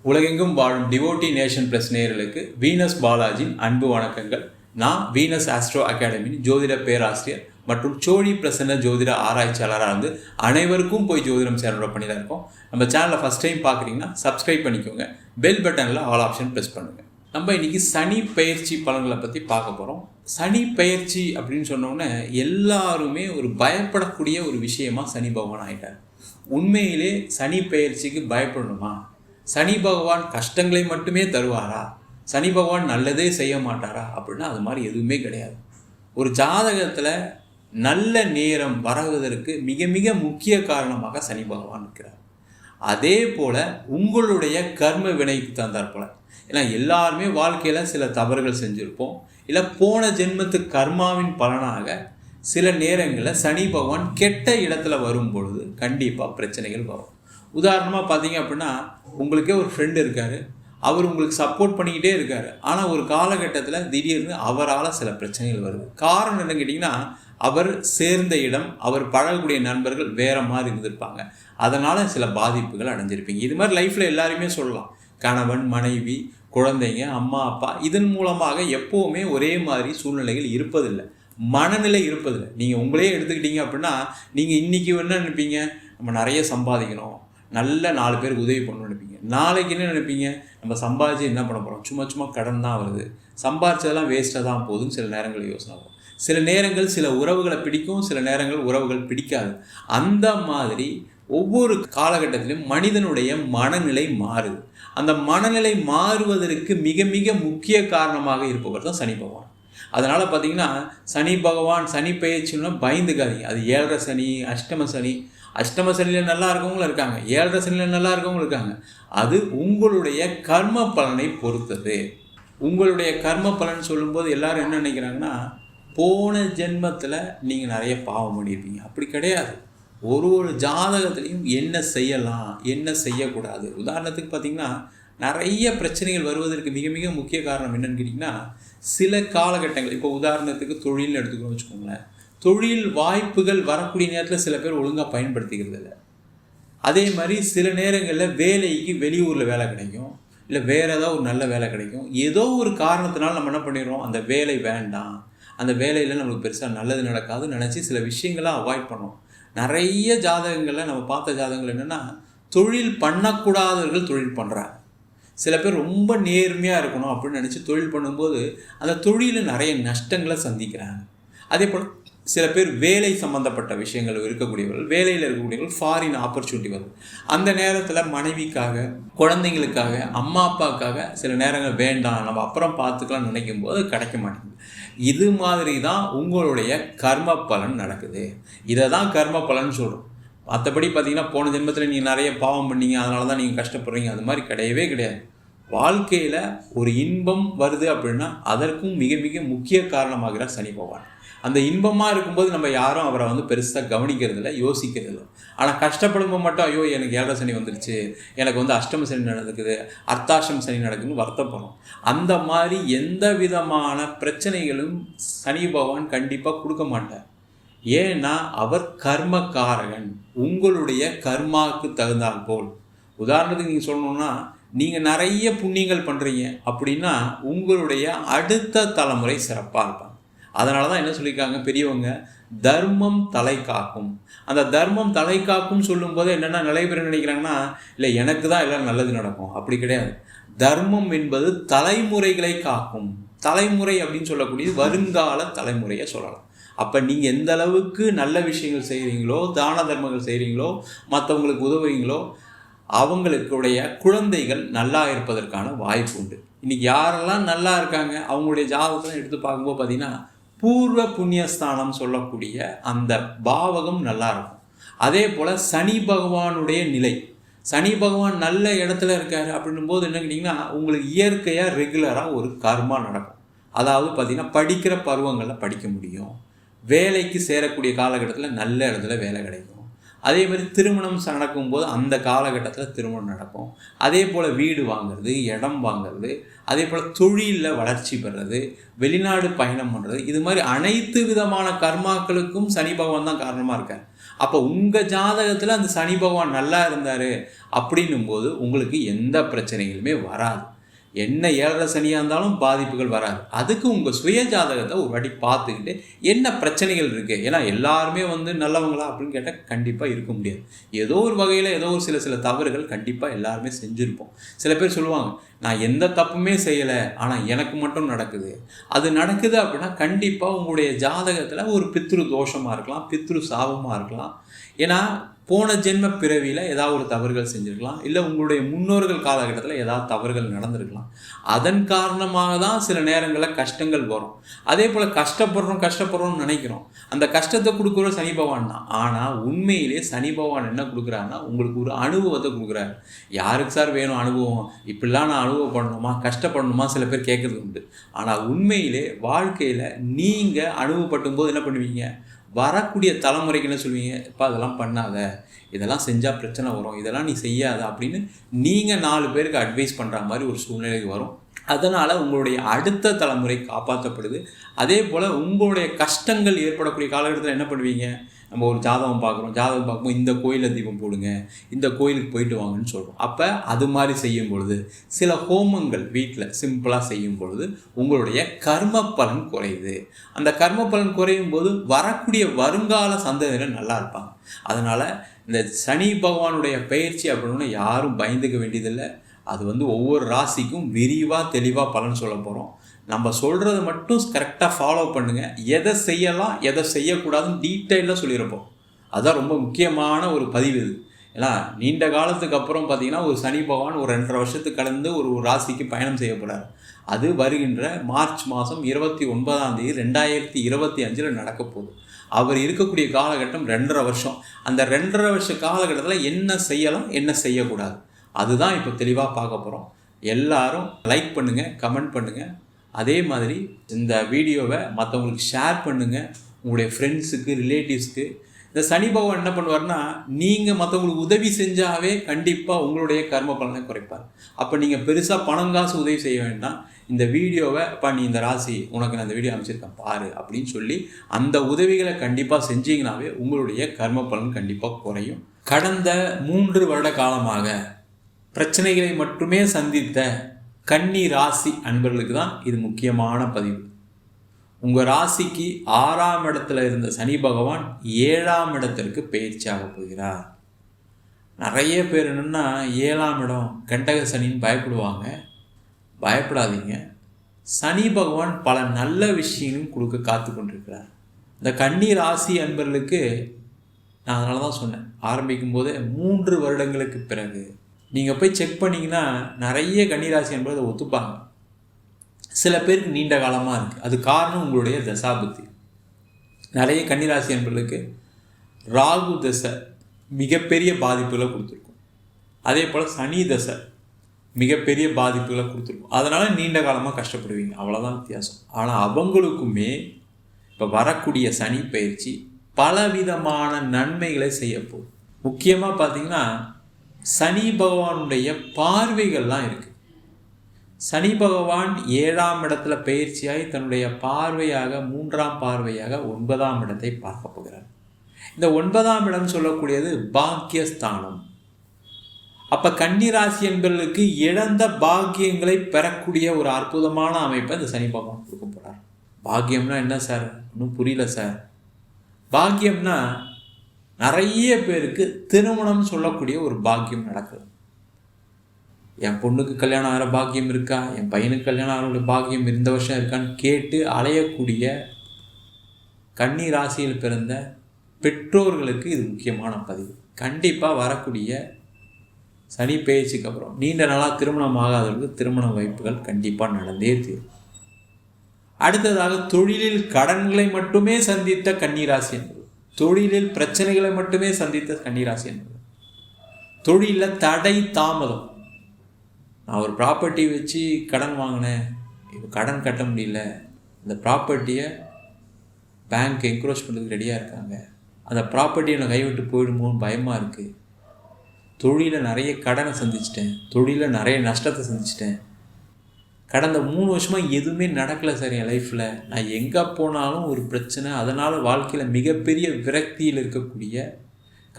உலகெங்கும் வாழும் devotee nation plus நேயர்களுக்கு வீனஸ் பாலாஜியின் அன்பு வணக்கங்கள். நான் வீனஸ் ஆஸ்ட்ரோ அகாடமியின் ஜோதிட பேராசிரியர் மற்றும் சோழி பிரசன்ன ஜோதிட ஆராய்ச்சியாளராக இருந்து அனைவருக்கும் போய் ஜோதிடம் சேனலோட பண்ணி தான் இருக்கோம். நம்ம சேனலை ஃபஸ்ட் டைம் பார்க்குறீங்கன்னா சப்ஸ்கிரைப் பண்ணிக்கோங்க, பெல் பட்டனில் ஆல் ஆப்ஷன் ப்ரெஸ் பண்ணுங்கள். நம்ம இன்றைக்கி சனி பெயர்ச்சி பலன்களை பற்றி பார்க்க போகிறோம். சனி பெயர்ச்சி அப்படின்னு சொன்னோன்னே எல்லாருமே ஒரு பயப்படக்கூடிய ஒரு விஷயமாக சனி பகவான் ஆகிட்டார். உண்மையிலே சனி பெயர்ச்சிக்கு பயப்படணுமா? சனி பகவான் கஷ்டங்களை மட்டுமே தருவாரா? சனி பகவான் நல்லதே செய்ய மாட்டாரா? அப்படின்னா அது மாதிரி எதுவுமே கிடையாது. ஒரு ஜாதகத்தில் நல்ல நேரம் வருவதற்கு மிக மிக முக்கிய காரணமாக சனி பகவான் இருக்கிறார். அதே போல் உங்களுடைய கர்ம வினைக்கு தந்தார் போல். ஏன்னா எல்லாருமே வாழ்க்கையில் சில தவறுகள் செஞ்சுருப்போம். இல்லை போன ஜென்மத்து கர்மாவின் பலனாக சில நேரங்களில் சனி பகவான் கெட்ட இடத்துல வரும் பொழுது கண்டிப்பாக பிரச்சனைகள் வரும். உதாரணமாக பார்த்தீங்க அப்படின்னா, உங்களுக்கே ஒரு ஃப்ரெண்டு இருக்கார், அவர் உங்களுக்கு சப்போர்ட் பண்ணிக்கிட்டே இருக்கார். ஆனால் ஒரு காலகட்டத்தில் திடீர்னு அவரால் சில பிரச்சனைகள் வருது. காரணம் என்னன்னு கேட்டிங்கன்னா, அவர் சேர்ந்த இடம், அவர் பழகக்கூடிய நண்பர்கள் வேறு மாதிரி இருந்திருப்பாங்க. அதனால் சில பாதிப்புகள் அடைஞ்சிருப்பீங்க. இது மாதிரி லைஃப்பில் எல்லாருமே சொல்லலாம். கணவன், மனைவி, குழந்தைங்க, அம்மா, அப்பா, இதன் மூலமாக எப்போவுமே ஒரே மாதிரி சூழ்நிலைகள் இருப்பதில்லை, மனநிலை இருப்பதில்லை. நீங்கள் உங்களே எடுத்துக்கிட்டீங்க அப்படின்னா, நீங்கள் இன்றைக்கி என்ன நினைப்பீங்க? நம்ம நிறைய சம்பாதிக்கணும், நல்ல 4 பேருக்கு உதவி பண்ணணும்னு நினைப்பீங்க. நாளைக்கு என்ன நினைப்பீங்க? நம்ம சம்பாதிச்சு என்ன பண்ண போகிறோம்? சும்மா கடன் தான் வருது, சம்பாதிச்சதெல்லாம் வேஸ்ட்டாக தான் போகுதுன்னு சில நேரங்கள் யோசனை வரும். சில நேரங்கள் சில உறவுகளை பிடிக்கும், சில நேரங்கள் உறவுகள் பிடிக்காது. அந்த மாதிரி ஒவ்வொரு காலகட்டத்திலும் மனிதனுடைய மனநிலை மாறுது. அந்த மனநிலை மாறுவதற்கு மிக மிக முக்கிய காரணமாக இருப்பவர் தான் சனி பகவான். அதனால் பார்த்தீங்கன்னா, சனி பகவான் சனி பெயர்ச்சின்னா பயந்துக்காதீங்க. அது 7.5 சனி, அஷ்டம சனி. அஷ்டம சனியில் நல்லா இருக்கவங்களும் இருக்காங்க, 7.5 சனியில் நல்லா இருக்கவங்களும் இருக்காங்க. அது உங்களுடைய கர்ம பலனை பொறுத்தது. உங்களுடைய கர்ம பலன் சொல்லும்போது எல்லாரும் என்ன நினைக்கிறாங்கன்னா, போன ஜென்மத்தில் நீங்கள் நிறைய பாவம் பண்ணியிருப்பீங்க. அப்படி கிடையாது. ஒரு ஜாதகத்துலேயும் என்ன செய்யலாம், என்ன செய்யக்கூடாது. உதாரணத்துக்கு பார்த்திங்கன்னா, நிறைய பிரச்சனைகள் வருவதற்கு மிக மிக முக்கிய காரணம் என்னன்னு கேட்டிங்கன்னா, சில காலகட்டங்கள், இப்போ உதாரணத்துக்கு தொழில்னு எடுத்துக்கணும்னு வச்சுக்கோங்களேன். தொழில் வாய்ப்புகள் வரக்கூடிய நேரத்தில் சில பேர் ஒழுங்காக பயன்படுத்திக்கிறது இல்லை. அதே மாதிரி சில நேரங்களில் வேலைக்கு வெளியூரில் வேலை கிடைக்கும், இல்லை வேறு ஏதாவது ஒரு நல்ல வேலை கிடைக்கும். ஏதோ ஒரு காரணத்தினால நம்ம என்ன பண்ணிடுறோம், அந்த வேலை வேண்டாம், அந்த வேலையில் நம்மளுக்கு பெருசாக நல்லது நடக்காதுன்னு நினச்சி சில விஷயங்களை அவாய்ட் பண்ணோம். நிறைய ஜாதகங்களில் நம்ம பார்த்த ஜாதகங்கள் என்னென்னா, தொழில் பண்ணக்கூடாதவர்கள் தொழில் பண்ணுறாங்க. சில பேர் ரொம்ப நேர்மையாக இருக்கணும் அப்படின்னு நினச்சி தொழில் பண்ணும்போது அந்த தொழிலில் நிறைய நஷ்டங்களை சந்திக்கிறாங்க. அதே போல் சில பேர் வேலை சம்மந்தப்பட்ட விஷயங்கள் இருக்கக்கூடியவர்கள், வேலையில் இருக்கக்கூடியவர்கள் ஃபாரின் ஆப்பர்ச்சுனிட்டி வரும். அந்த நேரத்தில் மனைவிக்காக, குழந்தைங்களுக்காக, அம்மா அப்பாவுக்காக சில நேரங்கள் வேண்டாம், நம்ம அப்புறம் பார்த்துக்கலாம்னு நினைக்கும் போது கிடைக்க மாட்டேங்குது. இது மாதிரி தான் உங்களுடைய கர்ம பலன் நடக்குது. இதை தான் கர்ம பலன் சொல்கிறோம். மற்றபடி பார்த்திங்கன்னா, போன ஜென்மத்தில் நீங்கள் நிறைய பாவம் பண்ணீங்க, அதனால தான் நீங்கள் கஷ்டப்படுறீங்க, அது மாதிரி கிடையவே கிடையாது. வாழ்க்கையில் ஒரு இன்பம் வருது அப்படின்னா அதற்கும் மிக மிக முக்கிய காரணமாகிறார் சனி பகவான். அந்த இன்பமாக இருக்கும்போது நம்ம யாரும் அவரை பெருசாக கவனிக்கிறதில்ல, யோசிக்கிறதில்ல. ஆனால் கஷ்டப்படும்போது மட்டும், ஐயோ எனக்கு 7.5 சனி வந்துருச்சு, எனக்கு அஷ்டம சனி நடக்குது, அர்த்தாஷ்டம சனி நடக்குதுன்னு வருத்தப்படும். அந்த மாதிரி எந்த விதமான பிரச்சனைகளும் சனி பகவான் கண்டிப்பாக கொடுக்க மாட்டார். ஏன்னா அவர் கர்மக்காரகன். உங்களுடைய கர்மாவுக்கு தகுந்தால் போல். உதாரணத்துக்கு நீங்கள் சொல்லணுன்னா, நீங்கள் நிறைய புண்ணியங்கள் பண்ணுறீங்க அப்படின்னா உங்களுடைய அடுத்த தலைமுறை சிறப்பாக இருப்பாங்க. அதனால தான் என்ன சொல்லியிருக்காங்க பெரியவங்க, தர்மம் தலை காக்கும். அந்த தர்மம் தலை காக்கும் சொல்லும்போது என்னென்னா, நிறைய பேர் நினைக்கிறாங்கன்னா, இல்லை எனக்கு தான் எல்லாம் நல்லது நடக்கும். அப்படி கிடையாது. தர்மம் என்பது தலைமுறைகளை காக்கும். தலைமுறை அப்படின்னு சொல்லக்கூடியது வருங்கால தலைமுறையை சொல்லலாம். அப்போ நீங்கள் எந்த அளவுக்கு நல்ல விஷயங்கள் செய்கிறீங்களோ, தான தர்மங்கள் செய்கிறீங்களோ, மற்றவங்களுக்கு உதவுறீங்களோ, அவங்களுடைய குழந்தைகள் நல்லா இருப்பதற்கான வாய்ப்பு உண்டு. இன்றைக்கி யாரெல்லாம் நல்லா இருக்காங்க அவங்களுடைய ஜாதகத்தை எடுத்து பார்க்கும்போது பார்த்திங்கன்னா, பூர்வ புண்ணியஸ்தானம் சொல்லக்கூடிய அந்த பாவகம் நல்லா இருக்கும். அதே போல் சனி பகவானுடைய நிலை, சனி பகவான் நல்ல இடத்துல இருக்கார் அப்படின்னும் போது என்ன கேட்டிங்கன்னா, உங்களுக்கு இயற்கையாக ரெகுலராக ஒரு கர்மா நடக்கும். அதாவது பார்த்திங்கன்னா, படிக்கிற பருவங்களில் படிக்க முடியும், வேலைக்கு சேரக்கூடிய காலகட்டத்தில் நல்ல இடத்துல வேலை கிடைக்கும். அதே மாதிரி திருமணம் நடக்கும்போது அந்த காலகட்டத்தில் திருமணம் நடக்கும். அதே போல் வீடு வாங்கிறது, இடம் வாங்கிறது, அதே போல் தொழிலில் வளர்ச்சி பெறுறது, வெளிநாடு பயணம் பண்ணுறது, இது மாதிரி அனைத்து விதமான கர்மாக்களுக்கும் சனி பகவான் தான் காரணமாக இருக்கார். அப்போ உங்கள் ஜாதகத்தில் அந்த சனி பகவான் நல்லா இருந்தார் அப்படின்னும் போது உங்களுக்கு எந்த பிரச்சனைகளுமே வராது. என்ன 7.5 சனியாக இருந்தாலும் பாதிப்புகள் வராது. அதுக்கு உங்கள் சுய ஜாதகத்தை ஒரு வாட்டி பார்த்துக்கிட்டு என்ன பிரச்சனைகள் இருக்குது. ஏன்னா எல்லாருமே நல்லவங்களா அப்படின்னு கேட்டால் கண்டிப்பாக இருக்க முடியாது. ஏதோ ஒரு வகையில் ஏதோ ஒரு சில தவறுகள் கண்டிப்பாக எல்லாருமே செஞ்சுருப்போம். சில பேர் சொல்லுவாங்க, நான் எந்த தப்புமே செய்யலை ஆனால் எனக்கு மட்டும் நடக்குது. அது நடக்குது அப்படின்னா கண்டிப்பாக உங்களுடைய ஜாதகத்தில் ஒரு பித்ரு தோஷமாக இருக்கலாம், பித்ரு சாபமாக இருக்கலாம். ஏன்னா போன ஜென்ம பிறவியில் ஏதாவது ஒரு தவறுகள் செஞ்சுருக்கலாம், இல்லை உங்களுடைய முன்னோர்கள் காலகட்டத்தில் ஏதாவது தவறுகள் நடந்திருக்கலாம். அதன் காரணமாக தான் சில நேரங்களில் கஷ்டங்கள் வரும். அதே போல் கஷ்டப்படுறோம்னு நினைக்கிறோம். அந்த கஷ்டத்தை கொடுக்குற சனி பகவான் தான். ஆனால் உண்மையிலே சனி பகவான் என்ன கொடுக்குறாருன்னா உங்களுக்கு ஒரு அனுபவத்தை கொடுக்குறாரு. யாருக்கு சார் வேணும் அனுபவம்? இப்படிலாம் நான் அனுபவப்படணுமா, கஷ்டப்படணுமா சில பேர் கேட்குறது உண்டு. ஆனால் உண்மையிலே வாழ்க்கையில் நீங்கள் அனுபவப்படும் போது என்ன பண்ணுவீங்க, வரக்கூடிய தலைமுறைக்கு என்ன சொல்வீங்க, இப்போ அதெல்லாம் பண்ணாத, இதெல்லாம் செஞ்சால் பிரச்சனை வரும், இதெல்லாம் நீ செய்யாத அப்படின்னு நீங்கள் 4 பேருக்கு அட்வைஸ் பண்ணுற மாதிரி ஒரு சூழ்நிலைக்கு வரும். அதனால் உங்களுடைய அடுத்த தலைமுறை காப்பாற்றப்படுது. அதே போல் உங்களுடைய கஷ்டங்கள் ஏற்படக்கூடிய காலகட்டத்தில் என்ன பண்ணுவீங்க, நம்ம ஒரு ஜாதகம் பார்க்கும்போது இந்த கோயிலில் தீபம் போடுங்க, இந்த கோயிலுக்கு போயிட்டு வாங்கன்னு சொல்கிறோம். அப்போ அது மாதிரி செய்யும் பொழுது சில ஹோமங்கள் வீட்டில் சிம்பிளாக செய்யும் பொழுது உங்களுடைய கர்ம பலன் குறையுது. அந்த கர்ம பலன் குறையும் போது வரக்கூடிய வருங்கால சந்ததியினர் நல்லா இருப்பாங்க. அதனால் இந்த சனி பகவானுடைய பயிற்சி அப்படின்னு யாரும் பயந்துக்க வேண்டியதில்லை. அது ஒவ்வொரு ராசிக்கும் விரிவாக தெளிவாக பலன் சொல்ல போகிறோம். நம்ம சொல்கிறத மட்டும் கரெக்டாக ஃபாலோ பண்ணுங்கள். எதை செய்யலாம் எதை செய்யக்கூடாதுன்னு டீட்டெயிலாக சொல்லியிருப்போம். அதுதான் ரொம்ப முக்கியமான ஒரு பதிவு இது. ஏன்னா நீண்ட காலத்துக்கு அப்புறம் பார்த்திங்கன்னா ஒரு சனி பகவான் ஒரு 2.5 வருஷத்துக்கு கடந்து ஒரு ராசிக்கு பயணம் செய்ய போகிறார். அது வருகின்ற மார்ச் மாதம் 29ஆம் தேதி 2025 நடக்க போகுது. அவர் இருக்கக்கூடிய காலகட்டம் 2.5 வருஷம். அந்த 2.5 வருஷ காலகட்டத்தில் என்ன செய்யலாம் என்ன செய்யக்கூடாது அதுதான் இப்போ தெளிவாக பார்க்க போகிறோம். எல்லாரும் லைக் பண்ணுங்கள், கமெண்ட் பண்ணுங்கள். அதே மாதிரி இந்த வீடியோவை மற்றவங்களுக்கு ஷேர் பண்ணுங்கள், உங்களுடைய ஃப்ரெண்ட்ஸுக்கு, ரிலேட்டிவ்ஸ்க்கு. இந்த சனி பகவான் என்ன பண்ணுவார்னா, நீங்கள் மற்றவங்களுக்கு உதவி செஞ்சாவே கண்டிப்பாக உங்களுடைய கர்ம பலனை குறைப்பார். அப்போ நீங்கள் பெருசாக பணம் காசு உதவி செய்ய வேண்டாம். இந்த வீடியோவை நீ இந்த ராசி உனக்கு நான் இந்த வீடியோ அமைச்சிருக்கேன் பாரு அப்படின்னு சொல்லி அந்த உதவிகளை கண்டிப்பாக செஞ்சீங்கன்னாவே உங்களுடைய கர்ம பலன் கண்டிப்பாக குறையும். கடந்த 3 வருட காலமாக பிரச்சனைகளை மட்டுமே சந்தித்த கன்னி ராசி அன்பர்களுக்கு தான் இது முக்கியமான பதிவு. உங்கள் ராசிக்கு 6ஆம் இடத்துல இருந்த சனி பகவான் 7ஆம் இடத்திற்கு பயிற்சியாக போகிறார். நிறைய பேர் என்னென்னா 7ஆம் இடம் கண்டக சனின்னு பயப்படுவாங்க. பயப்படாதீங்க. சனி பகவான் பல நல்ல விஷயங்களும் கொடுக்க காத்து கொண்டிருக்கிறார். இந்த கன்னி ராசி அன்பர்களுக்கு நான் அதனால தான் சொன்னேன் ஆரம்பிக்கும் போதே 3 வருடங்களுக்கு பிறகு நீங்கள் போய் செக் பண்ணிங்கன்னா நிறைய கன்னிராசி என்பதை ஒத்துப்பாங்க. சில பேருக்கு நீண்ட காலமாக இருக்குது. அது காரணம் உங்களுடைய தசாபுத்தி. நிறைய கன்னிராசி என்பர்களுக்கு ராகு தசை மிகப்பெரிய பாதிப்புகளை கொடுத்துருக்கும். அதே போல் சனி தசை மிகப்பெரிய பாதிப்புகளை கொடுத்துருக்கும். அதனால் நீண்ட காலமாக கஷ்டப்படுவீங்க, அவ்வளோதான் வித்தியாசம். ஆனால் அவங்களுக்குமே இப்போ வரக்கூடிய சனி பயிற்சி பலவிதமான நன்மைகளை செய்ய போகுது. முக்கியமாக பார்த்திங்கன்னா சனி பகவானுடைய பார்வைகள்லாம் இருக்குது. சனி பகவான் 7ஆம் இடத்துல பயிற்சியாகி தன்னுடைய பார்வையாக 3ஆம் பார்வையாக 9ஆம் இடத்தை பார்க்க போகிறார். இந்த 9ஆம் இடம் சொல்லக்கூடியது பாக்கியஸ்தானம். அப்போ கன்னிராசி என்பவர்களுக்கு இழந்த பாக்கியங்களை பெறக்கூடிய ஒரு அற்புதமான அமைப்பை இந்த சனி பகவான் கொடுக்க போகிறார். பாக்கியம்னா என்ன சார், இன்னும் புரியல சார். பாக்கியம்னா நிறைய பேருக்கு திருமணம் சொல்லக்கூடிய ஒரு பாக்கியம் நடக்குது. என் பொண்ணுக்கு கல்யாணம் ஆகிற பாக்கியம் இருக்கா, என் பையனுக்கு கல்யாணம் ஆகிற பாக்கியம் இந்த வருஷம் இருக்கான்னு கேட்டு அலையக்கூடிய கன்னி ராசியில் பிறந்த பெற்றோர்களுக்கு இது முக்கியமான பதிவு. கண்டிப்பாக வரக்கூடிய சனி பயிற்சிக்கு அப்புறம் நீண்ட நாளாக திருமணம் ஆகாதவர்களுக்கு திருமண வாய்ப்புகள் கண்டிப்பாக நடந்தே தீரும். அடுத்ததாக தொழிலில் கடன்களை மட்டுமே சந்தித்த கன்னிராசி என்பது, தொழிலில் பிரச்சனைகளை மட்டுமே சந்தித்த கன்னிராசி என்பது, தொழிலில் தடை தாமதம். நான் ஒரு ப்ராப்பர்ட்டி வச்சு கடன் வாங்கினேன், இப்போ கடன் கட்ட முடியல, இந்த ப்ராப்பர்ட்டியை பேங்க் என்க்ரோச் பண்ணுறதுக்கு ரெடியாக இருக்காங்க, அந்த ப்ராப்பர்ட்டியை நான் கைவிட்டு போயிடுமோன்னு பயமாக இருக்குது, தொழிலில் நிறைய கடனை சந்திச்சிட்டேன், தொழிலில் நிறைய நஷ்டத்தை சந்திச்சிட்டேன், கடந்த 3 வருஷமாக எதுவுமே நடக்கலை சார் என் லைஃப்பில், நான் எங்கே போனாலும் ஒரு பிரச்சனை, அதனால் வாழ்க்கையில் மிகப்பெரிய விரக்தியில் இருக்கக்கூடிய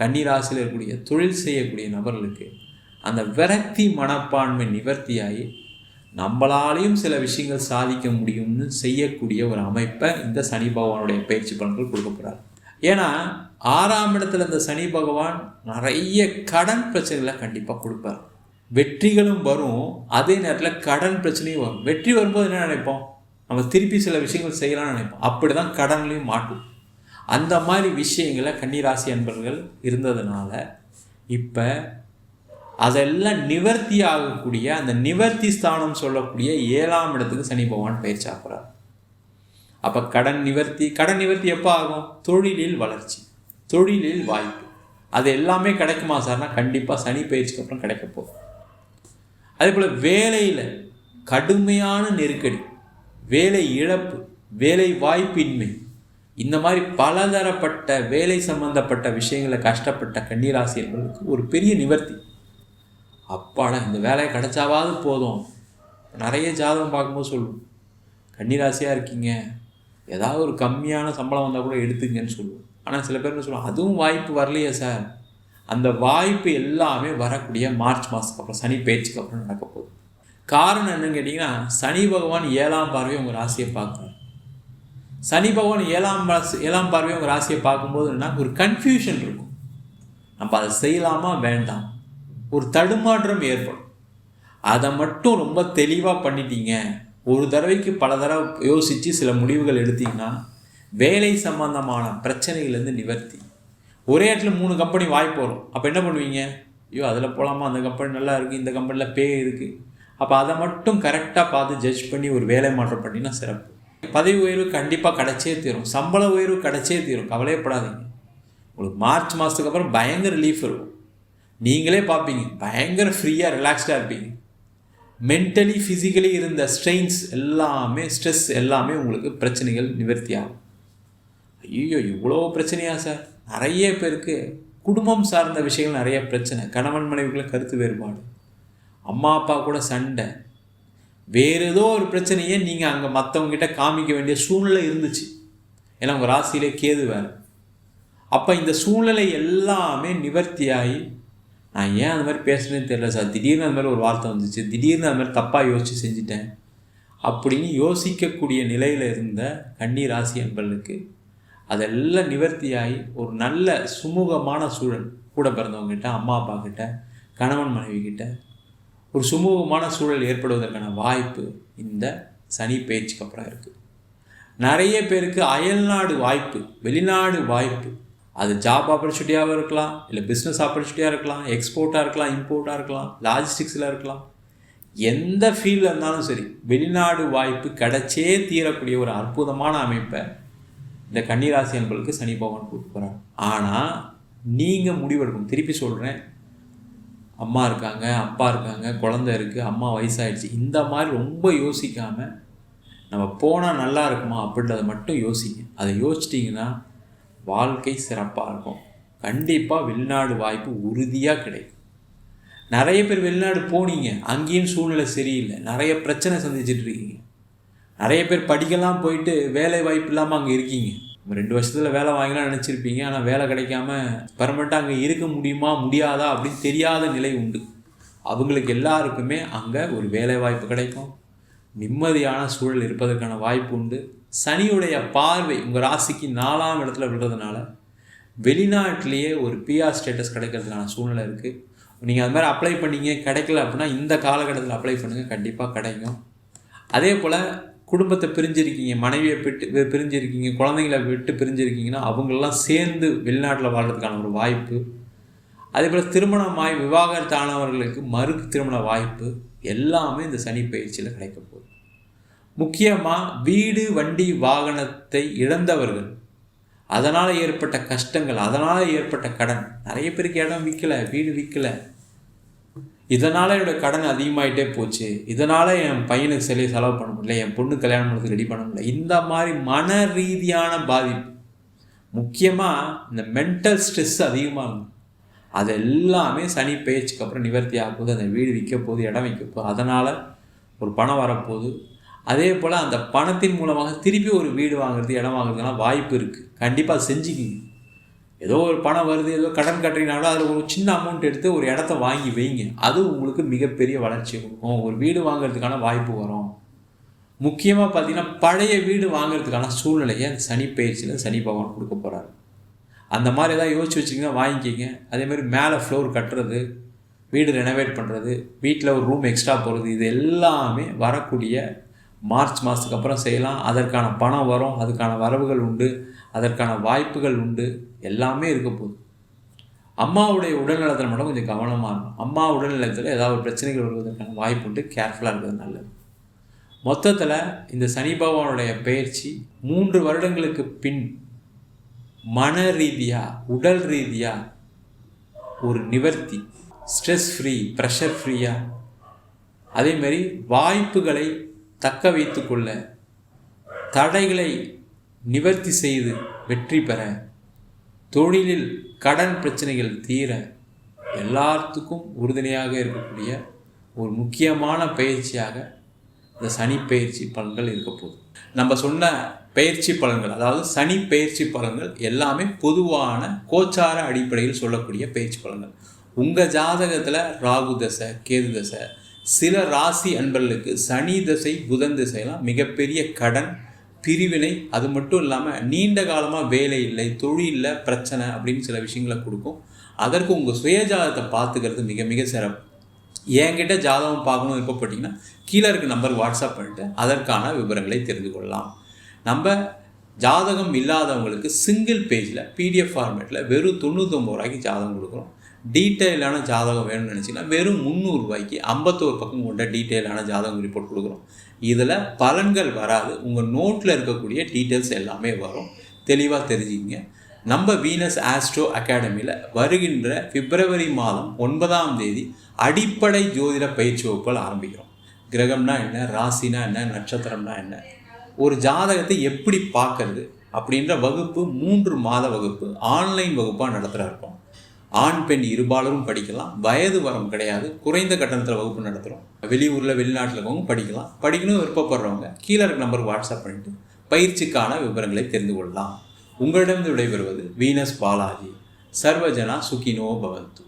கன்னிராசியில் இருக்கக்கூடிய தொழில் செய்யக்கூடிய நபர்களுக்கு அந்த விரக்தி மனப்பான்மை நிவர்த்தியாகி நம்மளாலையும் சில விஷயங்கள் சாதிக்க முடியும்னு செய்யக்கூடிய ஒரு அமைப்பை இந்த சனி பகவானுடைய பயிற்சி பலன்கள் கொடுக்க போகிறார். ஏன்னா 6ஆம் இடத்துல இந்த சனி பகவான் நிறைய கடன் பிரச்சனைகளை கண்டிப்பாக கொடுப்பார். வெற்றிகளும் வரும், அதே நேரத்தில் கடன் பிரச்சனையும் வரும். வெற்றி வரும்போது என்ன நினைப்போம், நம்ம திருப்பி சில விஷயங்கள் செய்யலாம்னு நினைப்போம். அப்படி தான் கடன்லையும் மாட்டும். அந்த மாதிரி விஷயங்களை கன்னிராசி அன்பர்கள் இருந்ததுனால இப்போ அதெல்லாம் நிவர்த்தி ஆகக்கூடிய அந்த நிவர்த்தி ஸ்தானம் சொல்லக்கூடிய 7ஆம் இடத்துக்கு சனி பகவான் பயிற்சி ஆகிறார். அப்போ கடன் நிவர்த்தி எப்போ ஆகும்? தொழிலில் வளர்ச்சி, தொழிலில் வாய்ப்பு, அது எல்லாமே கிடைக்குமா சார்னா கண்டிப்பாக சனி பயிற்சிக்கு அப்புறம் கிடைக்க போகுது. அதே போல் வேலையில் கடுமையான நெருக்கடி, வேலை இழப்பு, வேலை வாய்ப்பின்மை, இந்த மாதிரி பலதரப்பட்ட வேலை சம்பந்தப்பட்ட விஷயங்களை கஷ்டப்பட்ட கன்னிராசியர்களுக்கு ஒரு பெரிய நிவர்த்தி. அப்பாடா இந்த வேலையை கிடைச்சாவது போதும். நிறைய ஜாதகம் பார்க்கும்போது சொல்லுவோம், கன்னிராசியாக இருக்கீங்க, ஏதாவது ஒரு கம்மியான சம்பளம் வந்தால் கூட எடுத்துங்கன்னு சொல்லுவோம். ஆனால் சில பேர் என்ன சொல்லுவோம், அதுவும் வாய்ப்பு வரலையே சார். அந்த வாய்ப்பு எல்லாமே வரக்கூடிய மார்ச் மாதத்துக்கு அப்புறம் சனி பயிற்சிக்கு அப்புறம் நடக்க போகுது. காரணம் என்னன்னு கேட்டிங்கன்னா, சனி பகவான் 7ஆம் பார்வையை உங்கள் ராசியை பார்க்குறார். சனி பகவான் 7ஆம் பார்வையை உங்கள் ராசியை பார்க்கும்போது என்ன, ஒரு கன்ஃபியூஷன் இருக்கும். நம்ம அதை செய்யலாமா வேண்டாம், ஒரு தடுமாற்றம் ஏற்படும். அதை மட்டும் ரொம்ப தெளிவாக பண்ணிட்டீங்க, ஒரு தடவைக்கு பல தடவை யோசித்து சில முடிவுகள் எடுத்தீங்கன்னா வேலை சம்பந்தமான பிரச்சனைகள்லேருந்து நிவர்த்தி. ஒரே இடத்துல 3 கம்பெனி வாய்ப்பு வரும். அப்போ என்ன பண்ணுவீங்க, ஐயோ அதில் போகலாமா, அந்த கம்பெனி நல்லா இருக்குது, இந்த கம்பெனியில் பே இருக்குது. அப்போ அதை மட்டும் கரெக்டாக பார்த்து ஜட்ஜ் பண்ணி ஒரு வேலை மாற்றம் பண்ணினா சிறப்பு. பதவி உயர்வு கண்டிப்பாக கிடைச்சே தீரும், சம்பள உயர்வு கிடைச்சே தீரும், கவலையப்படாதீங்க. உங்களுக்கு மார்ச் மாதத்துக்கு அப்புறம் பயங்கர ரிலீஃப் இருக்கும். நீங்களே பார்ப்பீங்க, பயங்கர ஃப்ரீயாக ரிலாக்ஸ்டாக இருப்பீங்க. மென்டலி ஃபிசிக்கலி இருந்த ஸ்ட்ரெயின்ஸ் எல்லாமே, ஸ்ட்ரெஸ் எல்லாமே உங்களுக்கு பிரச்சனைகள் நிவர்த்தி ஆகும். ஐயோ இவ்வளோ பிரச்சனையா சார்? நிறைய பேருக்கு குடும்பம் சார்ந்த விஷயங்கள் நிறைய பிரச்சனை, கணவன் மனைவிக்குள்ள கருத்து வேறுபாடு, அம்மா அப்பா கூட சண்டை, வேறு ஏதோ ஒரு பிரச்சனையே நீங்கள் அங்கே மற்றவங்ககிட்ட காமிக்க வேண்டிய சூழ்நிலை இருந்துச்சு. ஏன்னா உங்கள் ராசியிலே கேது வேறு. அப்போ இந்த சூழ்நிலை எல்லாமே நிவர்த்தியாகி, நான் ஏன் அந்த மாதிரி பேசுனேன்னு தெரியல சார், திடீர்னு அந்த மாதிரி ஒரு வார்த்தை வந்துச்சு, திடீர்னு அந்த மாதிரி தப்பாக யோசித்து செஞ்சுட்டேன் அப்படின்னு யோசிக்கக்கூடிய நிலையில் இருந்த கன்னி ராசி என்பர்களுக்கு அதெல்லாம் நிவர்த்தியாகி ஒரு நல்ல சுமூகமான சூழல், கூட பிறந்தவங்ககிட்ட, அம்மா அப்பா கிட்ட, கணவன் மனைவி கிட்ட ஒரு சுமூகமான சூழல் ஏற்படுவதற்கான வாய்ப்பு இந்த சனி பயிற்சிக்கு அப்புறம் இருக்குது. நிறைய பேருக்கு அயல்நாடு வாய்ப்பு, வெளிநாடு வாய்ப்பு, அது ஜாப் ஆப்பர்ச்சுனிட்டியாகவும் இருக்கலாம், இல்லை பிஸ்னஸ் ஆப்பர்ச்சுனிட்டியாக இருக்கலாம், எக்ஸ்போர்ட்டாக இருக்கலாம், இம்போர்ட்டாக இருக்கலாம், லாஜிஸ்டிக்ஸில் இருக்கலாம், எந்த ஃபீல்டில் இருந்தாலும் சரி வெளிநாடு வாய்ப்பு கிடைச்சே தீரக்கூடிய ஒரு அற்புதமான அமைப்பை இந்த கன்னிராசி என்பளுக்கு சனி பகவான் கொடுக்க போகிறார். ஆனால் நீங்கள் முடிவெடுக்கணும். திருப்பி சொல்கிறேன், அம்மா இருக்காங்க, அப்பா இருக்காங்க, குழந்தை இருக்குது, அம்மா வயசாகிடுச்சு, இந்த மாதிரி ரொம்ப யோசிக்காமல் நம்ம போனால் நல்லா இருக்குமா அப்படின்றத மட்டும் யோசிங்க. அதை யோசிச்சிட்டிங்கன்னா வாழ்க்கை சிறப்பாக இருக்கும். கண்டிப்பாக வெளிநாடு வாய்ப்பு உறுதியாக கிடைக்கும். நிறைய பேர் வெளிநாடு போனீங்க, அங்கேயும் சூழ்நிலை சரியில்லை, நிறைய பிரச்சனை சந்திச்சுட்டு இருக்கீங்க. நிறைய பேர் படிக்கலாம் போயிட்டு வேலை வாய்ப்பு இல்லாமல் அங்கே இருக்கீங்க. 2 வருஷத்தில் வேலை வாங்கலாம் நினச்சிருப்பீங்க, ஆனால் வேலை கிடைக்காம பர்மனெண்ட்டாக அங்கே இருக்க முடியுமா முடியாதா அப்படின்னு தெரியாத நிலை உண்டு. அவங்களுக்கு எல்லாருக்குமே அங்கே ஒரு வேலை வாய்ப்பு கிடைக்கும், நிம்மதியான சூழல் இருப்பதற்கான வாய்ப்பு உண்டு. சனியுடைய பார்வை உங்கள் ராசிக்கு 4ஆம் இடத்துல விடுறதுனால வெளிநாட்டிலேயே ஒரு பிஆர் ஸ்டேட்டஸ் கிடைக்கிறதுக்கான சூழ்நிலை இருக்குது. நீங்கள் அது மாதிரி அப்ளை பண்ணிங்க, கிடைக்கல அப்படின்னா இந்த காலகட்டத்தில் அப்ளை பண்ணுங்கள், கண்டிப்பாக கிடைக்கும். அதே போல் குடும்பத்தை பிரிஞ்சிருக்கீங்க, மனைவியை விட்டு பிரிஞ்சிருக்கீங்க, குழந்தைங்களை விட்டு பிரிஞ்சிருக்கீங்கன்னா அவங்களெல்லாம் சேர்ந்து வெளிநாட்டில் வாழ்கிறதுக்கான ஒரு வாய்ப்பு. அதே போல் திருமணமாய் விவாகரத்தானவர்களுக்கு மறு திருமண வாய்ப்பு எல்லாமே இந்த சனி பயிற்சியில் கிடைக்க போகுது. முக்கியமாக வீடு வண்டி வாகனத்தை இழந்தவர்கள், அதனால் ஏற்பட்ட கஷ்டங்கள், அதனால் ஏற்பட்ட கடன், நிறைய பேருக்கு இடம் விற்கலை, வீடு விற்கலை, இதனால் என்னோடய கடன் அதிகமாகிட்டே போச்சு, இதனால் என் பையனுக்கு சிலையை செலவு பண்ண முடியல, என் பொண்ணு கல்யாணம் பண்ணுறதுக்கு ரெடி பண்ண முடியல, இந்த மாதிரி மன ரீதியான பாதிப்பு, முக்கியமாக இந்த மென்டல் ஸ்ட்ரெஸ் அதிகமாகும், அது எல்லாமே சனி பயிற்சிக்கு அப்புறம் நிவர்த்தி ஆக போகுது. அந்த வீடு விற்க போகுது, இடம் விற்க போகுது, அதனால் ஒரு பணம் வரப்போகுது. அதே போல் அந்த பணத்தின் மூலமாக திருப்பி ஒரு வீடு வாங்குறது, இடம் வாங்குறதுலாம் வாய்ப்பு இருக்குது. கண்டிப்பாக செஞ்சுக்கிங்க. ஏதோ ஒரு பணம் வருது, ஏதோ கடன் கட்டுறீங்கனாலும் அதில் ஒரு சின்ன அமௌண்ட் எடுத்து ஒரு இடத்த வாங்கி வைங்க. அது உங்களுக்கு மிகப்பெரிய வளர்ச்சியை கொடுக்கும். ஒரு வீடு வாங்குறதுக்கான வாய்ப்பு வரும். முக்கியமாக பார்த்தீங்கன்னா பழைய வீடு வாங்குறதுக்கான சூழ்நிலையை சனி பயிற்சியில் சனி பகவான் கொடுக்க போகிறாரு. அந்த மாதிரி எதாவது யோசிச்சு வச்சிங்கன்னா வாங்கிக்கிங்க. அதேமாதிரி மேலே ஃப்ளோர் கட்டுறது, வீடு ரெனோவேட் பண்ணுறது, வீட்டில் ஒரு ரூம் எக்ஸ்ட்ரா போகிறது, இது எல்லாமே வரக்கூடிய மார்ச் மாதத்துக்கு அப்புறம் செய்யலாம். அதற்கான பணம் வரும், அதுக்கான வரவுகள் உண்டு, அதற்கான வாய்ப்புகள் உண்டு, எல்லாமே இருக்க போகுது. அம்மாவுடைய உடல்நலத்தில் மட்டும் கொஞ்சம் கவனமாக இருக்கும். அம்மா உடல்நலத்தில் ஏதாவது ஒரு பிரச்சனைகள் வருவதற்கான வாய்ப்பு உண்டு. கேர்ஃபுல்லாக இருக்கிறது நல்லது. மொத்தத்தில் இந்த சனி பகவானுடைய பயிற்சி 3 வருடங்களுக்கு பின் மன ரீதியாக, உடல் ரீதியாக ஒரு நிவர்த்தி, ஸ்ட்ரெஸ் ஃப்ரீ, ப்ரெஷர் ஃப்ரீயாக, அதேமாரி வாய்ப்புகளை தக்க வைத்து கொள்ள, தடைகளை நிவர்த்தி செய்து வெற்றி பெற, தொழிலில் கடன் பிரச்சனைகள் தீர, எல்லாத்துக்கும் உறுதுணையாக இருக்கக்கூடிய ஒரு முக்கியமான பயிற்சியாக இந்த சனி பயிற்சி பலன்கள் இருக்க போகுது. நம்ம சொன்ன பயிற்சி பலன்கள், அதாவது சனி பயிற்சி பலன்கள் எல்லாமே பொதுவான கோச்சார அடிப்படையில் சொல்லக்கூடிய பயிற்சி பலன்கள். உங்கள் ஜாதகத்தில் ராகு தசை, கேது தசை, சில ராசி அன்பர்களுக்கு சனி தசை, புதன் தசையெல்லாம் மிகப்பெரிய கடன், பிரிவினை, அது மட்டும் இல்லாமல் நீண்ட காலமாக வேலை இல்லை, தொழிலில் பிரச்சனை அப்படின்னு சில விஷயங்களை கொடுக்கும். அதற்கு உங்கள் சுயஜாதகத்தை பார்த்துக்கிறது மிக மிக சிறப்பு. என்கிட்ட ஜாதகம் பார்க்கணும் விருப்பப்பட்டீங்கன்னா கீழே இருக்க நம்பருக்கு வாட்ஸ்அப் பண்ணிட்டு அதற்கான விவரங்களை தெரிந்து கொள்ளலாம். நம்ம ஜாதகம் இல்லாதவங்களுக்கு சிங்கிள் பேஜில் PDF ஃபார்மேட்டில் வெறும் 99 ரூபாய்க்கு ஜாதகம் கொடுக்குறோம். டீட்டெயிலான ஜாதகம் வேணும்னு நினச்சிங்கன்னா வெறும் 300 ரூபாய்க்கு 51 பக்கம் கொண்ட டீட்டெயிலான ஜாதகம் ரிப்போர்ட் கொடுக்குறோம். இதில் பலன்கள் வராது, உங்கள் நோட்டில் இருக்கக்கூடிய டீட்டெயில்ஸ் எல்லாமே வரும். தெளிவாக தெரிஞ்சுக்கிங்க. நம்ம வீனஸ் ஆஸ்ட்ரோ அகாடமியில் வருகின்ற பிப்ரவரி மாதம் 9ஆம் தேதி அடிப்படை ஜோதிட பயிற்சி வகுப்புகள் ஆரம்பிக்கிறோம். கிரகம்னா என்ன, ராசினா என்ன, நட்சத்திரம்னா என்ன, ஒரு ஜாதகத்தை எப்படி பார்க்கறது அப்படின்ற வகுப்பு 3 மாத வகுப்பு ஆன்லைன் வகுப்பாக நடத்துகிற இருக்கோம். ஆண் பெண் இருபாலரும் படிக்கலாம். வயது வரம் கிடையாது. குறைந்த கட்டணத்தில் வகுப்பு நடத்துகிறோம். வெளியூரில் வெளிநாட்டில் இருக்கவங்க படிக்கலாம். படிக்கணும் விருப்பப்படுறவங்க கீழே இருக்க நம்பருக்கு வாட்ஸ்அப் பண்ணிட்டு பயிற்சிக்கான விவரங்களை தெரிந்து கொள்ளலாம். உங்களிடம் விடைபெறுவது வீனஸ் பாலாஜி. சர்வஜனா சுகினோ பவந்து.